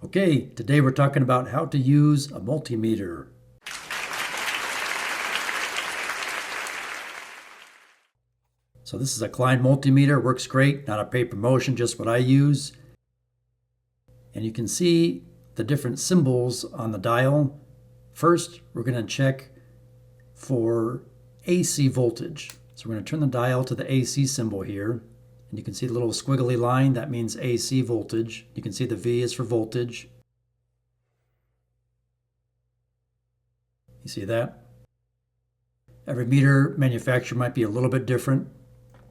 Okay, today we're talking about how to use a multimeter. So this is a Klein multimeter, works great, not a paper motion, just what I use. And you can see the different symbols on the dial. First, we're going to check for AC voltage. So we're going to turn the dial to the AC symbol here. And you can see the little squiggly line, that means AC voltage. You can see the V is for voltage. You see that? Every meter manufacturer might be a little bit different,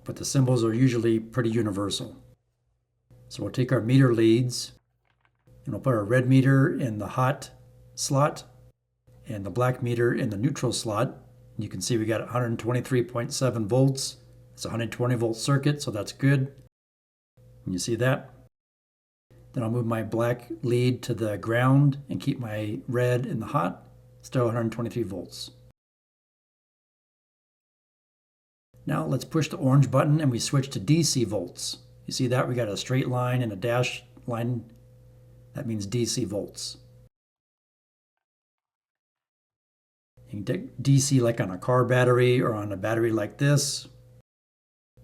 but the symbols are usually pretty universal. So we'll take our meter leads and we'll put our red meter in the hot slot and the black meter in the neutral slot. And you can see we got 123.7 volts. It's a 120 volt circuit, so that's good. And you see that? Then I'll move my black lead to the ground and keep my red in the hot. Still 123 volts. Now let's push the orange button and we switch to DC volts. You see that? We got a straight line and a dash line. That means DC volts. You can take DC like on a car battery or on a battery like this.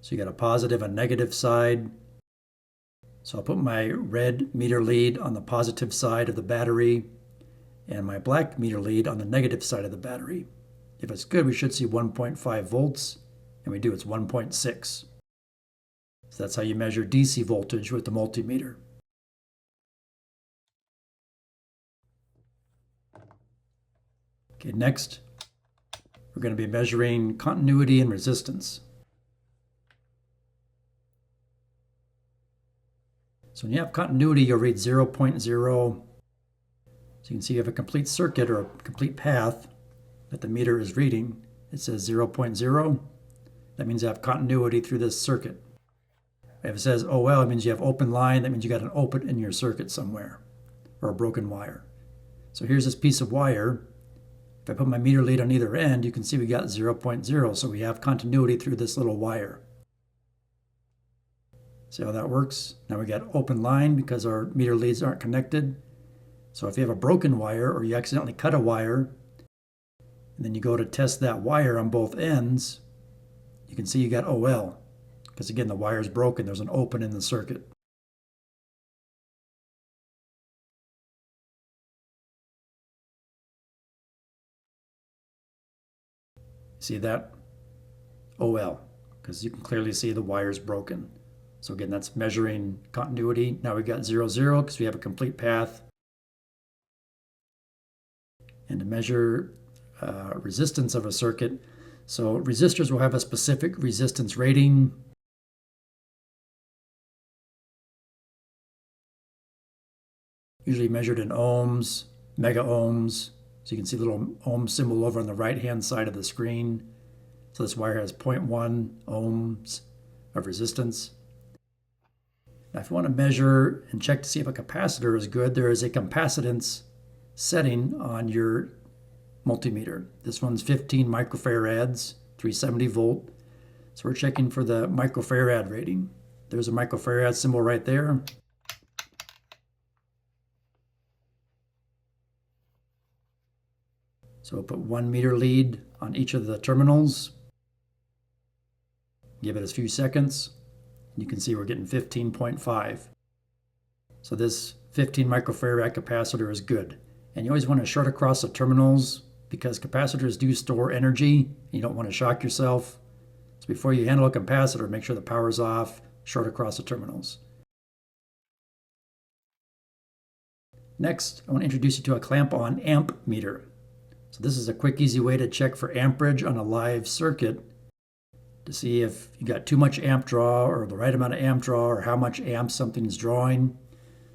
So you got a positive and negative side. So I'll put my red meter lead on the positive side of the battery and my black meter lead on the negative side of the battery. If it's good, we should see 1.5 volts, and we do, it's 1.6. So that's how you measure DC voltage with the multimeter. Okay, next, we're going to be measuring continuity and resistance. So when you have continuity, you'll read 0.0. So you can see you have a complete circuit or a complete path that the meter is reading. It says 0.0. That means you have continuity through this circuit. If it says OL, it means you have open line. That means you got an open in your circuit somewhere or a broken wire. So here's this piece of wire. If I put my meter lead on either end, you can see we got 0.0. So we have continuity through this little wire. See how that works? Now we got open line because our meter leads aren't connected. So if you have a broken wire or you accidentally cut a wire, and then you go to test that wire on both ends, you can see you got OL. Because again, the wire is broken. There's an open in the circuit. See that? OL. Because you can clearly see the wire is broken. So again, that's measuring continuity. Now we've got 0, 0 because we have a complete path. And to measure resistance of a circuit, so resistors will have a specific resistance rating. Usually measured in ohms, mega ohms. So you can see the little ohm symbol over on the right-hand side of the screen. So this wire has 0.1 ohms of resistance. Now if you want to measure and check to see if a capacitor is good, there is a capacitance setting on your multimeter. This one's 15 microfarads, 370 volt. So we're checking for the microfarad rating. There's a microfarad symbol right there. So we'll put 1 meter lead on each of the terminals. Give it a few seconds. You can see we're getting 15.5. So this 15 microfarad capacitor is good. And you always want to short across the terminals because capacitors do store energy. You don't want to shock yourself. So before you handle a capacitor, make sure the power's off, short across the terminals. Next, I want to introduce you to a clamp-on amp meter. So this is a quick, easy way to check for amperage on a live circuit to see if you got too much amp draw or the right amount of amp draw or how much amp something's drawing.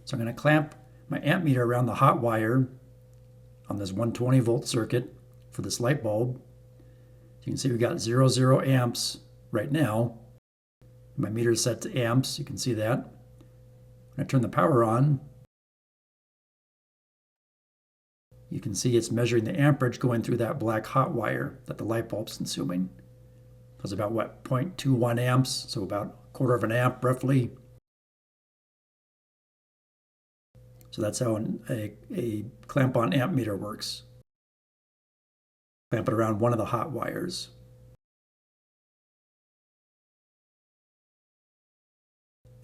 So I'm going to clamp my amp meter around the hot wire on this 120 volt circuit for this light bulb. So you can see we got 0, 0 amps right now. My meter is set to amps, you can see that. When I turn the power on, you can see it's measuring the amperage going through that black hot wire that the light bulb's consuming. It's about what, 0.21 amps, so about a quarter of an amp roughly. So that's how a clamp-on amp meter works. Clamp it around one of the hot wires.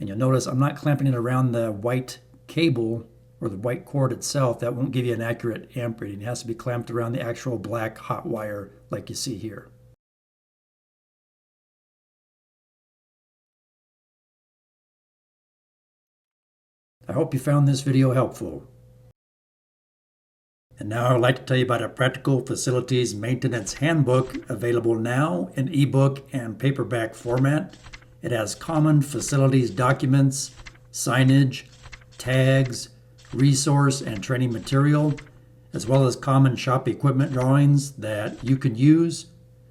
And you'll notice I'm not clamping it around the white cable or the white cord itself. That won't give you an accurate amp reading. It has to be clamped around the actual black hot wire like you see here. I hope you found this video helpful. And now I'd like to tell you about a practical facilities maintenance handbook available now in ebook and paperback format. It has common facilities documents, signage, tags, resource and training material, as well as common shop equipment drawings that you can use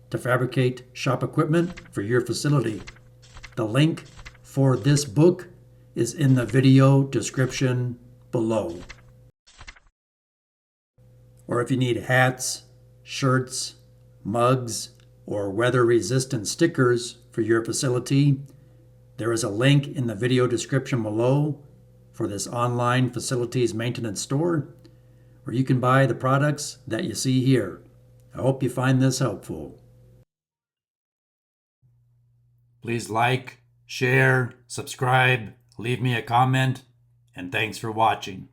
to fabricate shop equipment for your facility. The link for this book is in the video description below. Or if you need hats, shirts, mugs, or weather-resistant stickers for your facility, there is a link in the video description below for this online facilities maintenance store where you can buy the products that you see here. I hope you find this helpful. Please like, share, subscribe, leave me a comment, and thanks for watching.